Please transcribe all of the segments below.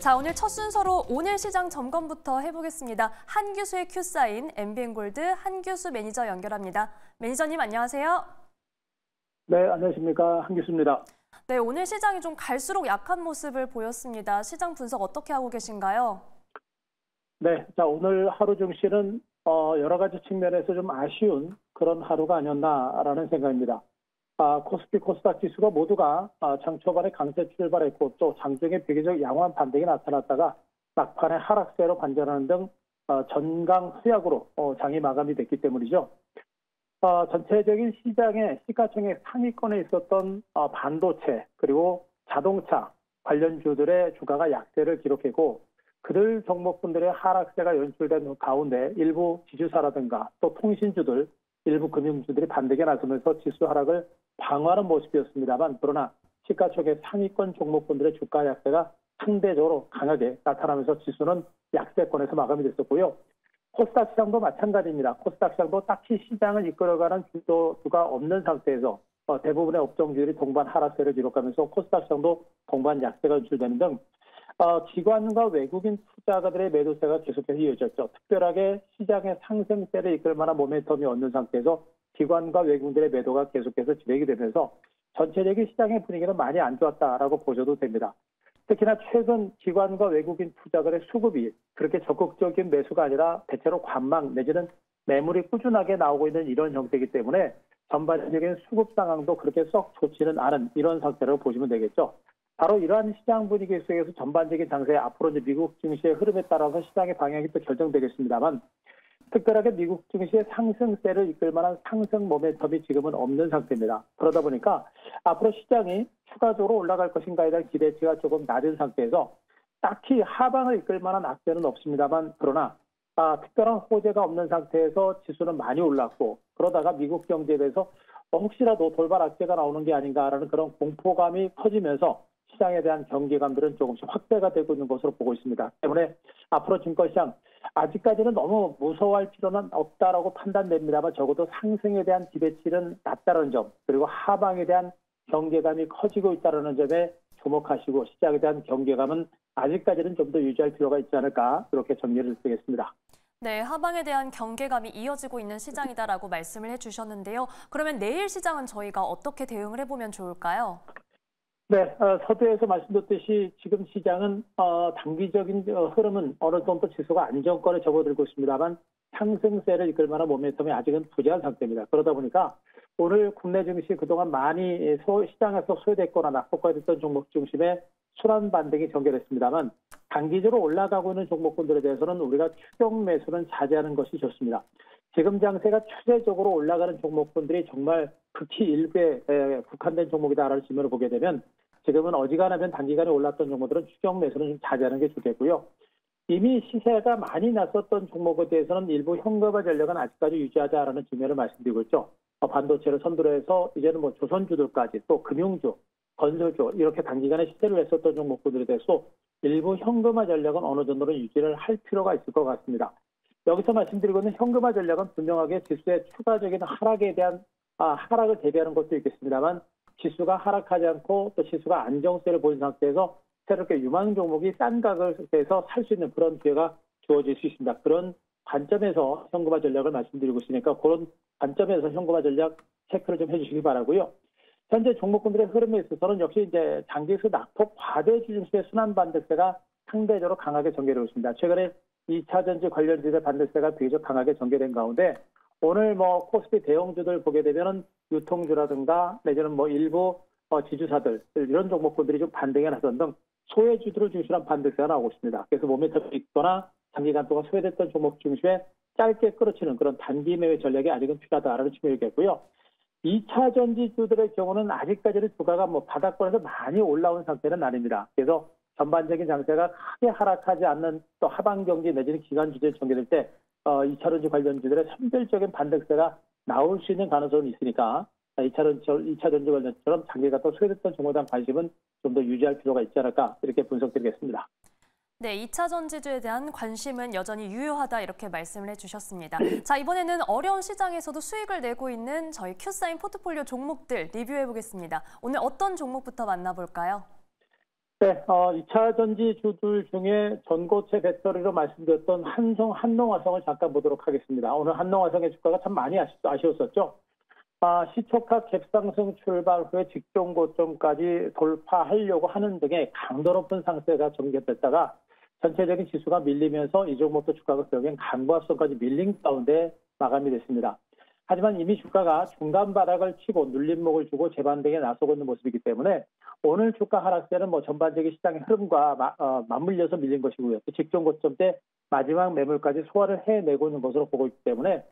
자, 오늘 첫 순서로 오늘 시장 점검부터 해보겠습니다. 한규수의 큐사인 MBN골드 한규수 매니저 연결합니다. 매니저님 안녕하세요. 네, 안녕하십니까. 한규수입니다. 네, 오늘 시장이 좀 갈수록 약한 모습을 보였습니다. 시장 분석 어떻게 하고 계신가요? 네, 자 오늘 하루 증시는 여러 가지 측면에서 좀 아쉬운 그런 하루가 아니었나라는 생각입니다. 코스피, 코스닥 지수가 모두가 장 초반에 강세 출발했고 또 장중에 비교적 양호한 반등이 나타났다가 막판에 하락세로 반전하는 등 전강 후약으로 장이 마감이 됐기 때문이죠. 전체적인 시장의 시가총액 상위권에 있었던 반도체 그리고 자동차 관련주들의 주가가 약세를 기록했고 그들 종목분들의 하락세가 연출된 가운데 일부 지주사라든가 또 통신주들, 일부 금융주들이 반등에 나서면서 지수 하락을 방어하는 모습이었습니다만 그러나 시가총액 상위권 종목분들의 주가 약세가 상대적으로 강하게 나타나면서 지수는 약세권에서 마감이 됐었고요. 코스닥 시장도 마찬가지입니다. 코스닥 시장도 딱히 시장을 이끌어가는 주도주가 없는 상태에서 대부분의 업종주들이 동반 하락세를 기록하면서 코스닥 시장도 동반 약세가 연출되는 등 기관과 외국인 투자가들의 매도세가 계속해서 이어졌죠. 특별하게 시장의 상승세를 이끌 만한 모멘텀이 없는 상태에서 기관과 외국인들의 매도가 계속해서 진행이 되면서 전체적인 시장의 분위기는 많이 안 좋았다라고 보셔도 됩니다. 특히나 최근 기관과 외국인 투자가들의 수급이 그렇게 적극적인 매수가 아니라 대체로 관망 내지는 매물이 꾸준하게 나오고 있는 이런 형태이기 때문에 전반적인 수급 상황도 그렇게 썩 좋지는 않은 이런 상태라고 보시면 되겠죠. 바로 이러한 시장 분위기 속에서 전반적인 장세 앞으로 이제 미국 증시의 흐름에 따라서 시장의 방향이 또 결정되겠습니다만 특별하게 미국 증시의 상승세를 이끌 만한 상승 모멘텀이 지금은 없는 상태입니다. 그러다 보니까 앞으로 시장이 추가적으로 올라갈 것인가에 대한 기대치가 조금 낮은 상태에서 딱히 하방을 이끌 만한 악재는 없습니다만 그러나 특별한 호재가 없는 상태에서 지수는 많이 올랐고 그러다가 미국 경제에 대해서 혹시라도 돌발 악재가 나오는 게 아닌가라는 그런 공포감이 커지면서 시장에 대한 경계감들은 조금씩 확대가 되고 있는 것으로 보고 있습니다. 때문에 앞으로 증권시장 아직까지는 너무 무서워할 필요는 없다라고 판단됩니다만 적어도 상승에 대한 기대치는 낮다는 점 그리고 하방에 대한 경계감이 커지고 있다는 점에 주목하시고 시장에 대한 경계감은 아직까지는 좀 더 유지할 필요가 있지 않을까 그렇게 정리를 드리겠습니다. 네, 하방에 대한 경계감이 이어지고 있는 시장이다라고 말씀을 해주셨는데요. 그러면 내일 시장은 저희가 어떻게 대응을 해보면 좋을까요? 네, 서두에서 말씀드렸듯이 지금 시장은 단기적인 흐름은 어느 정도 지수가 안정권에 접어들고 있습니다만 상승세를 이끌 만한 모멘텀이 아직은 부재한 상태입니다. 그러다 보니까 오늘 국내 증시 그동안 많이 시장에서 소외됐거나 낙폭과 됐던 종목 중심의 순환 반등이 전개됐습니다만 단기적으로 올라가고 있는 종목군들에 대해서는 우리가 추격 매수는 자제하는 것이 좋습니다. 지금 장세가 추세적으로 올라가는 종목군들이 정말 극히 일부에 국한된 종목이다라는 측면을 보게 되면 지금은 어지간하면 단기간에 올랐던 종목들은 추격 매수는 좀 자제하는 게 좋겠고요. 이미 시세가 많이 났었던 종목에 대해서는 일부 현금화 전략은 아직까지 유지하자라는 측면을 말씀드리고 있죠. 반도체를 선두로 해서 이제는 뭐 조선주들까지 또 금융주, 건설주 이렇게 단기간에 시세를 냈었던 종목들에 대해서 일부 현금화 전략은 어느 정도는 유지를 할 필요가 있을 것 같습니다. 여기서 말씀드리고 있는 현금화 전략은 분명하게 지수의 추가적인 하락에 대한 하락을 대비하는 것도 있겠습니다만 지수가 하락하지 않고 또 지수가 안정세를 보인 상태에서 새롭게 유망 종목이 싼 가격에서 살 수 있는 그런 기회가 주어질 수 있습니다. 그런 관점에서 현금화 전략을 말씀드리고 있으니까 그런 관점에서 현금화 전략 체크를 좀 해주시기 바라고요. 현재 종목군들의 흐름에 있어서는 역시 이제 장기수 낙폭 과대 주중수의 순환 반등세가 상대적으로 강하게 전개되고 있습니다. 최근에 2차 전지 관련주의 반등세가 비교적 강하게 전개된 가운데 오늘 코스피 대형주들 보게 되면은 유통주라든가 내지는 일부 지주사들 이런 종목군들이 좀 반등에 나선 등 소외주들을 중심한 반등세가 나오고 있습니다. 그래서 모멘텀이 있거나 장기간 동안 소외됐던 종목 중심에 짧게 끌어치는 그런 단기 매매 전략이 아직은 필요하다라는 측면이겠고요. 2차 전지주들의 경우는 아직까지는 주가가 바닥권에서 많이 올라온 상태는 아닙니다. 그래서 전반적인 장세가 크게 하락하지 않는 또 하방 경기 내지는 기간 주제에 전개될 때 2차 전지 관련주들의 선별적인 반등세가 나올 수 있는 가능성이 있으니까 2차 전지 관련처럼 장기가 또 소외됐던 종목에 대한 관심은 좀 더 유지할 필요가 있지 않을까 이렇게 분석드리겠습니다. 네, 2차 전지주에 대한 관심은 여전히 유효하다 이렇게 말씀을 해주셨습니다. 자, 이번에는 어려운 시장에서도 수익을 내고 있는 저희 큐사인 포트폴리오 종목들 리뷰해 보겠습니다. 오늘 어떤 종목부터 만나볼까요? 네, 2차 전지 주들 중에 전고체 배터리로 말씀드렸던 한농화성을 잠깐 보도록 하겠습니다. 오늘 한농화성의 주가가 참 많이 아쉬웠었죠. 시초가 갭상승 출발 후에 직전 고점까지 돌파하려고 하는 등의 강도 높은 상세가 전개됐다가 전체적인 지수가 밀리면서 이 종목도 주가가 결국엔 강보합선까지 밀린 가운데 마감이 됐습니다. 하지만 이미 주가가 중간 바닥을 치고 눌림목을 주고 재반등에 나서고 있는 모습이기 때문에 오늘 주가 하락세는 전반적인 시장의 흐름과 맞물려서 밀린 것이고요. 또 직전 고점 때 마지막 매물까지 소화를 해내고 있는 것으로 보고 있기 때문에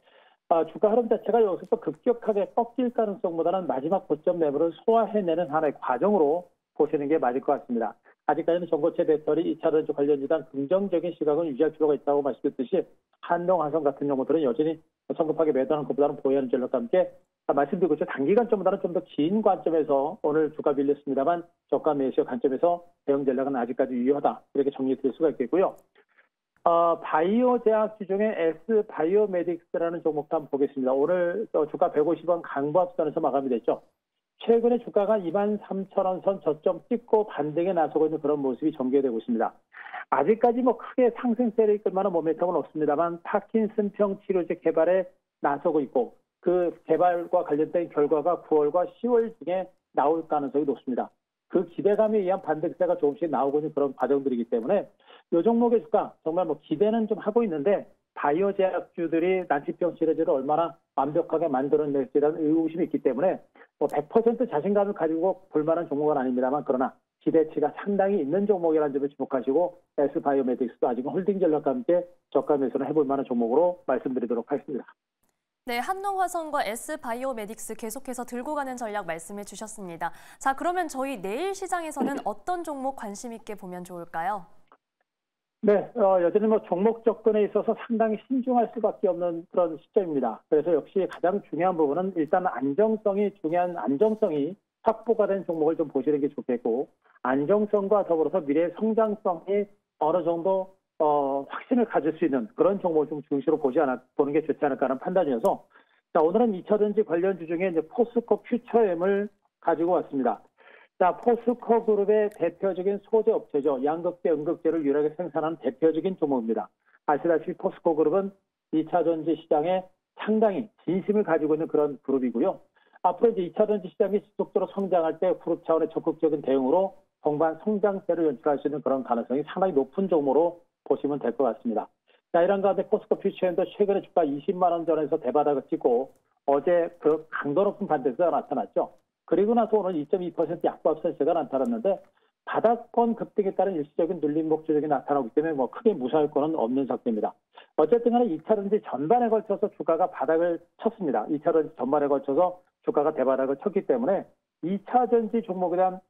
주가 흐름 자체가 여기서 또 급격하게 꺾일 가능성보다는 마지막 고점 매물을 소화해내는 하나의 과정으로 보시는 게 맞을 것 같습니다. 아직까지는 전고체 배터리 2차 전지 관련주단 긍정적인 시각은 유지할 필요가 있다고 말씀드렸듯이 한농화성 같은 경우들은 여전히 성급하게 매도하는 것보다는 보유하는 전략과 함께 말씀드리고 있죠. 단기간점보다는 좀 더 긴 관점에서 오늘 주가 밀렸습니다만 저가 매수의 관점에서 대응 전략은 아직까지 유효하다. 이렇게 정리드릴 수가 있겠고요. 바이오 제약주 중에 S바이오메딕스라는 종목도 한번 보겠습니다. 오늘 주가 150원 강보합선에서 마감이 됐죠. 최근에 주가가 23,000원 선 저점 찍고 반등에 나서고 있는 그런 모습이 전개되고 있습니다. 아직까지 크게 상승세를 이끌 만한 모멘텀은 없습니다만 파킨슨병 치료제 개발에 나서고 있고 그 개발과 관련된 결과가 9월과 10월 중에 나올 가능성이 높습니다. 그 기대감에 의한 반등세가 조금씩 나오고 있는 그런 과정들이기 때문에 이 종목의 주가 정말 기대는 좀 하고 있는데 바이오 제약주들이 난치병 치료제를 얼마나 완벽하게 만들어낼지라는 의구심이 있기 때문에 100% 자신감을 가지고 볼 만한 종목은 아닙니다만 그러나 기대치가 상당히 있는 종목이라는 점을 주목하시고 S바이오메딕스도 아직은 홀딩 전략과 함께 저가 매수를 해볼 만한 종목으로 말씀드리도록 하겠습니다. 네, 한농화성과 S바이오메딕스 계속해서 들고 가는 전략 말씀해 주셨습니다. 자, 그러면 저희 내일 시장에서는 어떤 종목 관심 있게 보면 좋을까요? 네, 여전히 종목 접근에 있어서 상당히 신중할 수밖에 없는 그런 시점입니다. 그래서 역시 가장 중요한 부분은 일단 안정성이 확보가 된 종목을 좀 보시는 게 좋겠고 안정성과 더불어서 미래 성장성이 어느 정도 확신을 가질 수 있는 그런 종목을 좀 중시로 보는 게 좋지 않을까 하는 판단이어서 자, 오늘은 2차 전지 관련주 중에 이제 포스코 퓨처엠을 가지고 왔습니다. 자, 포스코 그룹의 대표적인 소재 업체죠. 양극재, 음극재를 유일하게 생산하는 대표적인 종목입니다. 아시다시피 포스코 그룹은 2차 전지 시장에 상당히 진심을 가지고 있는 그런 그룹이고요. 앞으로 이제 2차 전지 시장이 지속적으로 성장할 때 그룹 차원의 적극적인 대응으로 동반 성장세를 연출할 수 있는 그런 가능성이 상당히 높은 종목으로 보시면 될 것 같습니다. 자, 이런 가운데 포스코 퓨처엠도 최근에 주가 20만 원 전에서 대바닥을 찍고 어제 그 강도 높은 반등세가 나타났죠. 그리고 나서 오늘 2.2% 약보합선세가 나타났는데 바닥권 급등에 따른 일시적인 눌림목 조정이 나타나기 때문에 크게 무시할 거는 없는 상태입니다. 어쨌든 간에 2차 전지 전반에 걸쳐서 주가가 바닥을 쳤습니다. 2차 전지 전반에 걸쳐서 주가가 대바닥을 쳤기 때문에 2차 전지 종목에 대한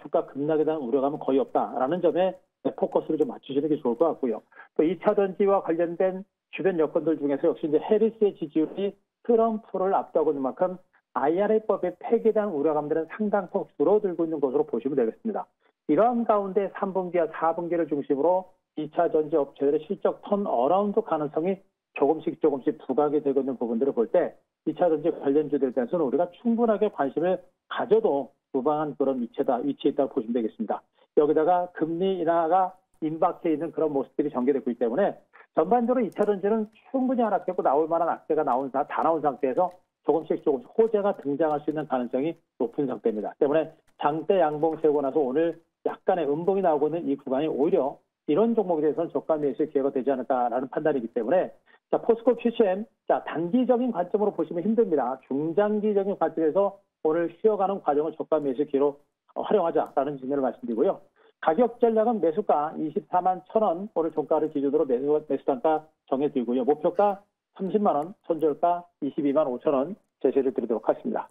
주가 급락에 대한 우려감은 거의 없다라는 점에 포커스를 좀 맞추시는 게 좋을 것 같고요. 또 2차 전지와 관련된 주변 여건들 중에서 역시 이제 해리스의 지지율이 트럼프를 앞두고 있는 만큼 IRA법의 폐기에 대한 우려감들은 상당폭 줄어들고 있는 것으로 보시면 되겠습니다. 이러한 가운데 3분기와 4분기를 중심으로 2차 전지 업체들의 실적 턴어라운드 가능성이 조금씩 부각이 되고 있는 부분들을 볼 때 2차 전지 관련주들에 대해서는 우리가 충분하게 관심을 가져도 무방한 그런 위치에 있다고 보시면 되겠습니다. 여기다가 금리 인하가 임박해 있는 그런 모습들이 전개되고 있기 때문에 전반적으로 2차 전지는 충분히 하락했고 나올 만한 악재가 다 나온 상태에서 조금씩 호재가 등장할 수 있는 가능성이 높은 상태입니다. 때문에 장대 양봉 세우고 나서 오늘 약간의 음봉이 나오고 있는 이 구간이 오히려 이런 종목에 대해서는 저가 매수의 기회가 되지 않을까라는 판단이기 때문에 자, 포스코 퓨처엠 단기적인 관점으로 보시면 힘듭니다. 중장기적인 관점에서 오늘 쉬어가는 과정을 저가 매수 기회로 활용하자라는 의미를 말씀드리고요. 가격 전략은 매수가 24만 1,000원 오늘 종가를 기준으로 매수 단가 정해드리고요. 목표가 30만 원, 손절가 22만 5천 원 제시를 드리도록 하겠습니다.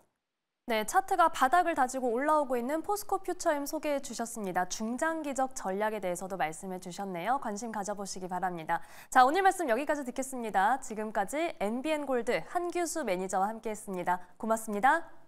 네, 차트가 바닥을 다지고 올라오고 있는 포스코 퓨처엠 소개해 주셨습니다. 중장기적 전략에 대해서도 말씀해 주셨네요. 관심 가져보시기 바랍니다. 자, 오늘 말씀 여기까지 듣겠습니다. 지금까지 MBN골드 한규수 매니저와 함께했습니다. 고맙습니다.